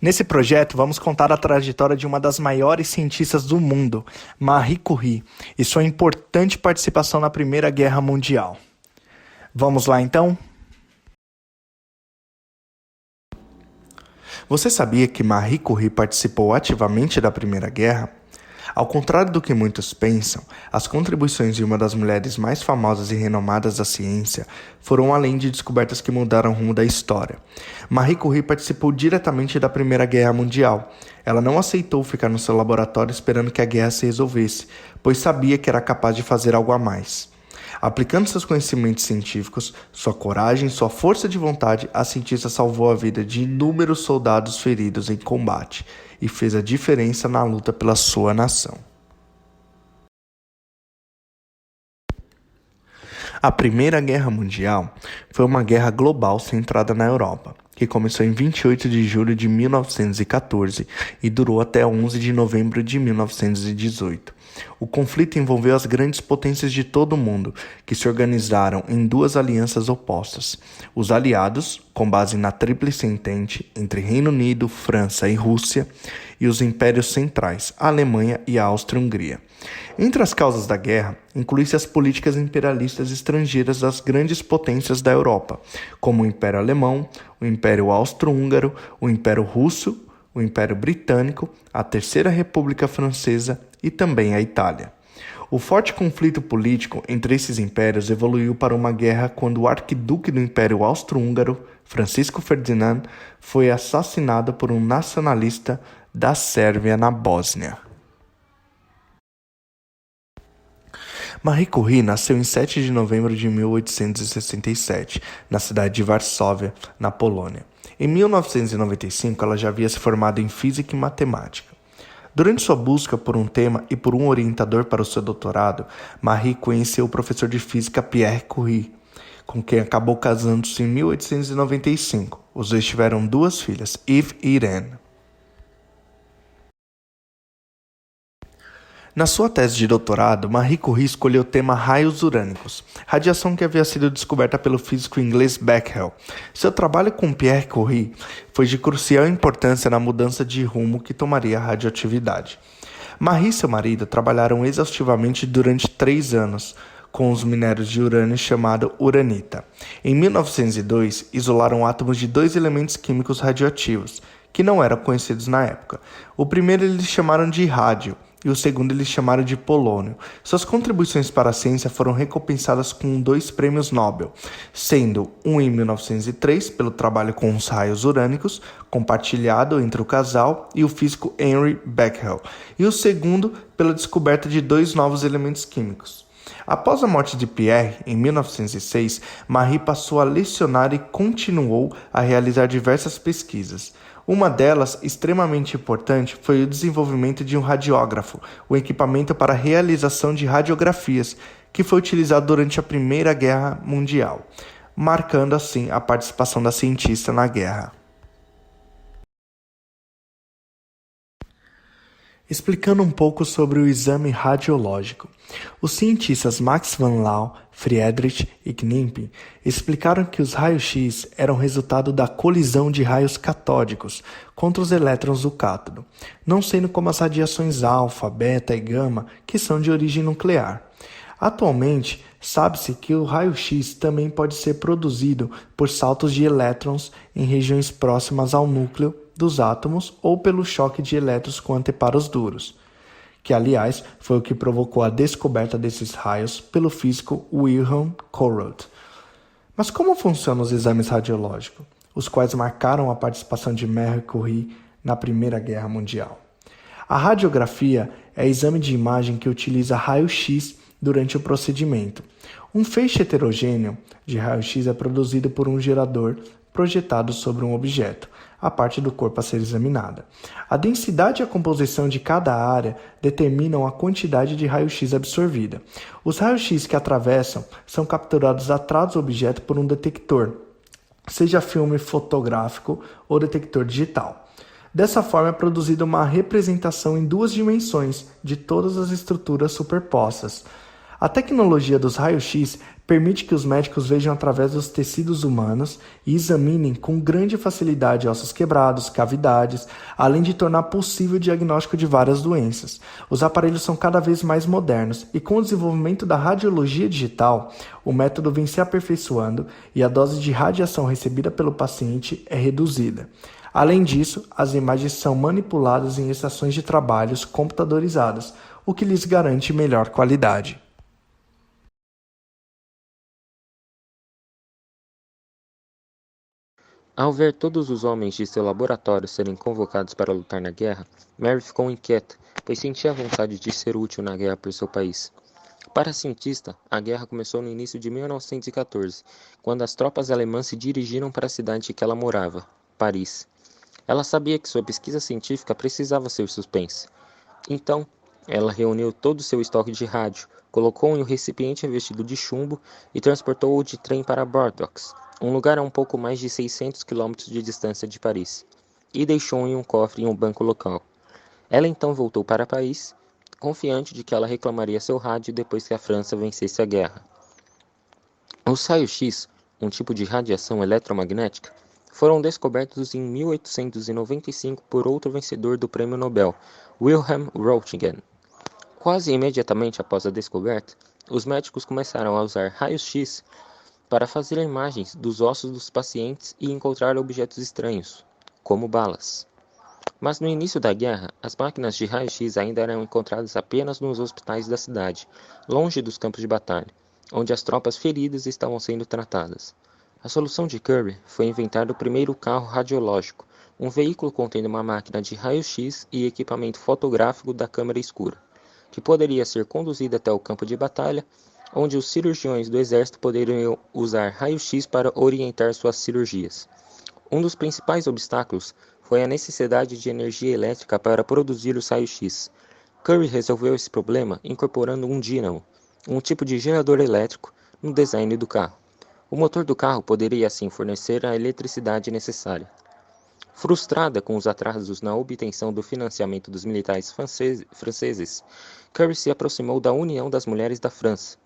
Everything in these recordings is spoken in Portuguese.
Nesse projeto, vamos contar a trajetória de uma das maiores cientistas do mundo, Marie Curie, e sua importante participação na Primeira Guerra Mundial. Vamos lá, então? Você sabia que Marie Curie participou ativamente da Primeira Guerra? Ao contrário do que muitos pensam, as contribuições de uma das mulheres mais famosas e renomadas da ciência foram além de descobertas que mudaram o rumo da história. Marie Curie participou diretamente da Primeira Guerra Mundial. Ela não aceitou ficar no seu laboratório esperando que a guerra se resolvesse, pois sabia que era capaz de fazer algo a mais. Aplicando seus conhecimentos científicos, sua coragem e sua força de vontade, a cientista salvou a vida de inúmeros soldados feridos em combate e fez a diferença na luta pela sua nação. A Primeira Guerra Mundial foi uma guerra global centrada na Europa, que começou em 28 de julho de 1914 e durou até 11 de novembro de 1918. O conflito envolveu as grandes potências de todo o mundo, que se organizaram em duas alianças opostas. Os aliados, com base na Tríplice Entente entre Reino Unido, França e Rússia, e os impérios centrais, a Alemanha e a Áustria-Hungria. Entre as causas da guerra, inclui-se as políticas imperialistas estrangeiras das grandes potências da Europa, como o Império Alemão, o Império Austro-Húngaro, o Império Russo, o Império Britânico, a Terceira República Francesa e também a Itália. O forte conflito político entre esses impérios evoluiu para uma guerra quando o arquiduque do Império Austro-Húngaro, Francisco Ferdinand, foi assassinado por um nacionalista da Sérvia na Bósnia. Marie Curie nasceu em 7 de novembro de 1867, na cidade de Varsóvia, na Polônia. Em 1995, ela já havia se formado em física e matemática. Durante sua busca por um tema e por um orientador para o seu doutorado, Marie conheceu o professor de física Pierre Curie, com quem acabou casando-se em 1895. Os dois tiveram duas filhas, Eve e Irene. Na sua tese de doutorado, Marie Curie escolheu o tema raios urânicos, radiação que havia sido descoberta pelo físico inglês Becquerel. Seu trabalho com Pierre Curie foi de crucial importância na mudança de rumo que tomaria a radioatividade. Marie e seu marido trabalharam exaustivamente durante 3 anos com os minérios de urânio chamado uranita. Em 1902, isolaram átomos de 2 elementos químicos radioativos, que não eram conhecidos na época. O primeiro eles chamaram de rádio, e o segundo eles chamaram de polônio. Suas contribuições para a ciência foram recompensadas com 2 prêmios Nobel, sendo um em 1903 pelo trabalho com os raios urânicos, compartilhado entre o casal e o físico Henry Becquerel, e o segundo pela descoberta de 2 novos elementos químicos. Após a morte de Pierre, em 1906, Marie passou a lecionar e continuou a realizar diversas pesquisas. Uma delas, extremamente importante, foi o desenvolvimento de um radiógrafo, o equipamento para a realização de radiografias, que foi utilizado durante a Primeira Guerra Mundial, marcando assim a participação da cientista na guerra. Explicando um pouco sobre o exame radiológico. Os cientistas Max van Laue, Friedrich e Knipping explicaram que os raios-x eram resultado da colisão de raios catódicos contra os elétrons do cátodo, não sendo como as radiações alfa, beta e gama, que são de origem nuclear. Atualmente, sabe-se que o raio-x também pode ser produzido por saltos de elétrons em regiões próximas ao núcleo dos átomos ou pelo choque de elétrons com anteparos duros, que aliás foi o que provocou a descoberta desses raios pelo físico Wilhelm Conrad. Mas como funcionam os exames radiológicos, os quais marcaram a participação de Marie Curie na Primeira Guerra Mundial? A radiografia é o exame de imagem que utiliza raio-x durante o procedimento. Um feixe heterogêneo de raio-x é produzido por um gerador projetado sobre um objeto, a parte do corpo a ser examinada. A densidade e a composição de cada área determinam a quantidade de raio-x absorvida. Os raios-x que atravessam são capturados atrás do objeto por um detector, seja filme fotográfico ou detector digital. Dessa forma é produzida uma representação em 2 dimensões de todas as estruturas superpostas. A tecnologia dos raios-x permite que os médicos vejam através dos tecidos humanos e examinem com grande facilidade ossos quebrados, cavidades, além de tornar possível o diagnóstico de várias doenças. Os aparelhos são cada vez mais modernos e, com o desenvolvimento da radiologia digital, o método vem se aperfeiçoando e a dose de radiação recebida pelo paciente é reduzida. Além disso, as imagens são manipuladas em estações de trabalhos computadorizadas, o que lhes garante melhor qualidade. Ao ver todos os homens de seu laboratório serem convocados para lutar na guerra, Mary ficou inquieta, pois sentia vontade de ser útil na guerra por seu país. Para a cientista, a guerra começou no início de 1914, quando as tropas alemãs se dirigiram para a cidade em que ela morava, Paris. Ela sabia que sua pesquisa científica precisava ser suspensa. Então, ela reuniu todo o seu estoque de rádio, colocou em um recipiente revestido de chumbo e transportou-o de trem para Bordeaux, um lugar a um pouco mais de 600 quilômetros de distância de Paris, e deixou em um cofre em um banco local. Ela então voltou para Paris, confiante de que ela reclamaria seu rádio depois que a França vencesse a guerra. Os raios-x, um tipo de radiação eletromagnética, foram descobertos em 1895 por outro vencedor do Prêmio Nobel, Wilhelm Röntgen. Quase imediatamente após a descoberta, os médicos começaram a usar raios-x para fazer imagens dos ossos dos pacientes e encontrar objetos estranhos, como balas. Mas no início da guerra, as máquinas de raio-x ainda eram encontradas apenas nos hospitais da cidade, longe dos campos de batalha, onde as tropas feridas estavam sendo tratadas. A solução de Curry foi inventar o primeiro carro radiológico, um veículo contendo uma máquina de raio-x e equipamento fotográfico da câmara escura, que poderia ser conduzido até o campo de batalha, onde os cirurgiões do exército poderiam usar raio-x para orientar suas cirurgias. Um dos principais obstáculos foi a necessidade de energia elétrica para produzir os raios-x. Curry resolveu esse problema incorporando um dínamo, um tipo de gerador elétrico, no design do carro. O motor do carro poderia assim fornecer a eletricidade necessária. Frustrada com os atrasos na obtenção do financiamento dos militares franceses, Curry se aproximou da União das Mulheres da França.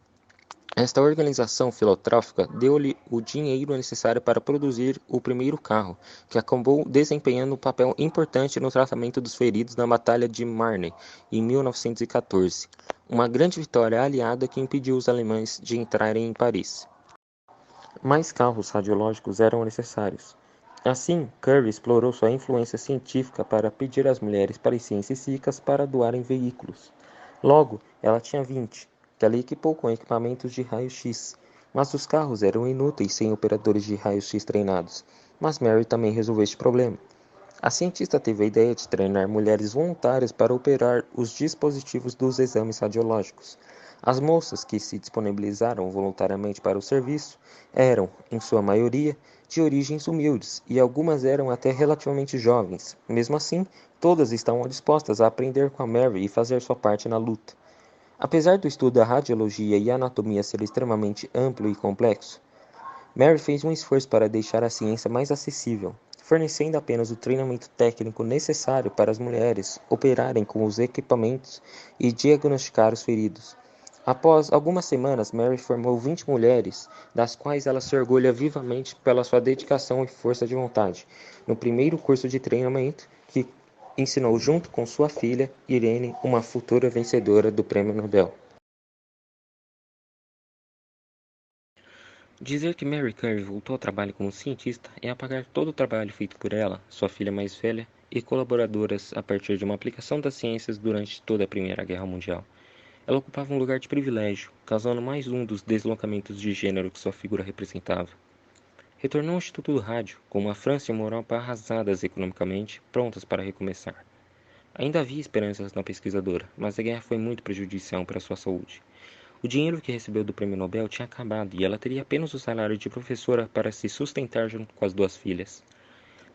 Esta organização filantrópica deu-lhe o dinheiro necessário para produzir o primeiro carro, que acabou desempenhando um papel importante no tratamento dos feridos na Batalha de Marne, em 1914, uma grande vitória aliada que impediu os alemães de entrarem em Paris. Mais carros radiológicos eram necessários. Assim, Curry explorou sua influência científica para pedir às mulheres parisienses ricas para doarem veículos. Logo, ela tinha 20, que ela equipou com equipamentos de raio-x. Mas os carros eram inúteis sem operadores de raio-x treinados. Mas Mary também resolveu este problema. A cientista teve a ideia de treinar mulheres voluntárias para operar os dispositivos dos exames radiológicos. As moças que se disponibilizaram voluntariamente para o serviço eram, em sua maioria, de origens humildes e algumas eram até relativamente jovens. Mesmo assim, todas estavam dispostas a aprender com a Mary e fazer sua parte na luta. Apesar do estudo da radiologia e anatomia ser extremamente amplo e complexo, Mary fez um esforço para deixar a ciência mais acessível, fornecendo apenas o treinamento técnico necessário para as mulheres operarem com os equipamentos e diagnosticar os feridos. Após algumas semanas, Mary formou 20 mulheres, das quais ela se orgulha vivamente pela sua dedicação e força de vontade, no primeiro curso de treinamento que ensinou junto com sua filha, Irene, uma futura vencedora do Prêmio Nobel. Dizer que Mary Curry voltou ao trabalho como cientista é apagar todo o trabalho feito por ela, sua filha mais velha e colaboradoras a partir de uma aplicação das ciências durante toda a Primeira Guerra Mundial. Ela ocupava um lugar de privilégio, causando mais um dos deslocamentos de gênero que sua figura representava. Retornou ao Instituto do Rádio, com uma França e uma Europa arrasadas economicamente, prontas para recomeçar. Ainda havia esperanças na pesquisadora, mas a guerra foi muito prejudicial para sua saúde. O dinheiro que recebeu do Prêmio Nobel tinha acabado e ela teria apenas o salário de professora para se sustentar junto com as duas filhas.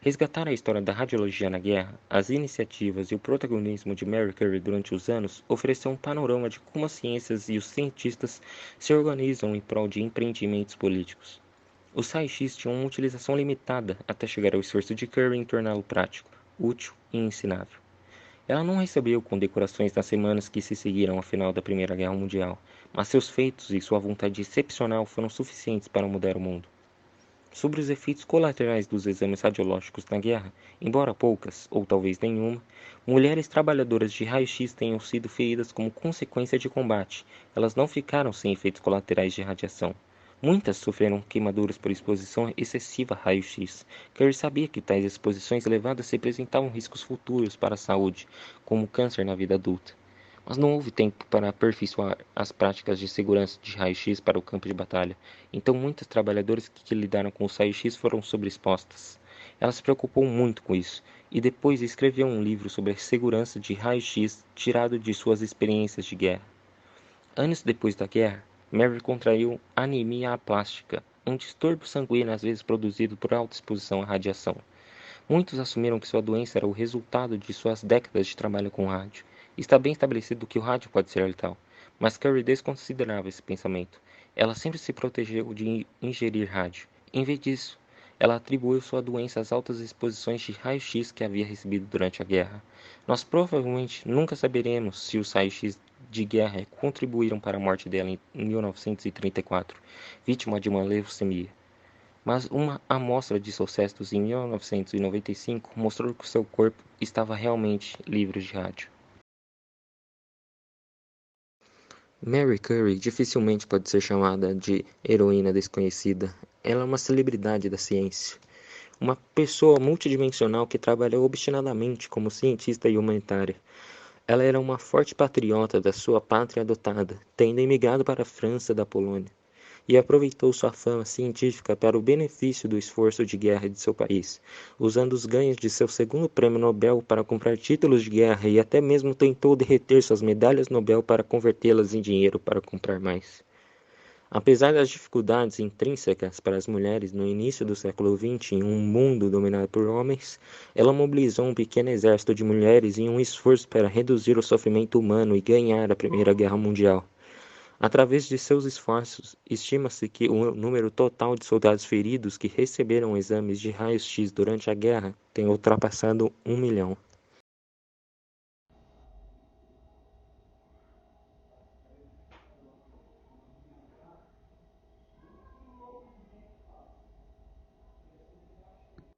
Resgatar a história da radiologia na guerra, as iniciativas e o protagonismo de Mary Curry durante os anos ofereceu um panorama de como as ciências e os cientistas se organizam em prol de empreendimentos políticos. Os raios-x tinham uma utilização limitada até chegar ao esforço de Curry em torná-lo prático, útil e ensinável. Ela não recebeu condecorações nas semanas que se seguiram ao final da Primeira Guerra Mundial, mas seus feitos e sua vontade excepcional foram suficientes para mudar o mundo. Sobre os efeitos colaterais dos exames radiológicos na guerra, embora poucas, ou talvez nenhuma, mulheres trabalhadoras de raio-x tenham sido feridas como consequência de combate. Elas não ficaram sem efeitos colaterais de radiação. Muitas sofreram queimaduras por exposição excessiva a raio-x. Kerr sabia que tais exposições elevadas representavam riscos futuros para a saúde, como câncer na vida adulta. Mas não houve tempo para aperfeiçoar as práticas de segurança de raio-x para o campo de batalha, então muitas trabalhadoras que lidaram com os raios-x foram sobreexpostas. Ela se preocupou muito com isso, e depois escreveu um livro sobre a segurança de raio-x tirado de suas experiências de guerra. Anos depois da guerra, Mary contraiu anemia aplástica, um distúrbio sanguíneo às vezes produzido por alta exposição à radiação. Muitos assumiram que sua doença era o resultado de suas décadas de trabalho com rádio. Está bem estabelecido que o rádio pode ser letal, mas Carrie desconsiderava esse pensamento. Ela sempre se protegeu de ingerir rádio. Em vez disso, ela atribuiu sua doença às altas exposições de raio-x que havia recebido durante a guerra. Nós provavelmente nunca saberemos se os raios-x de guerra contribuíram para a morte dela em 1934, vítima de uma leucemia. Mas uma amostra de seus restos em 1995 mostrou que seu corpo estava realmente livre de rádio. Mary Curie dificilmente pode ser chamada de heroína desconhecida. Ela é uma celebridade da ciência. Uma pessoa multidimensional que trabalhou obstinadamente como cientista e humanitária. Ela era uma forte patriota da sua pátria adotada, tendo emigrado para a França da Polônia, e aproveitou sua fama científica para o benefício do esforço de guerra de seu país, usando os ganhos de seu segundo prêmio Nobel para comprar títulos de guerra e até mesmo tentou derreter suas medalhas Nobel para convertê-las em dinheiro para comprar mais. Apesar das dificuldades intrínsecas para as mulheres no início do século XX em um mundo dominado por homens, ela mobilizou um pequeno exército de mulheres em um esforço para reduzir o sofrimento humano e ganhar a Primeira Guerra Mundial. Através de seus esforços, estima-se que o número total de soldados feridos que receberam exames de raios-x durante a guerra tenha ultrapassado 1 milhão.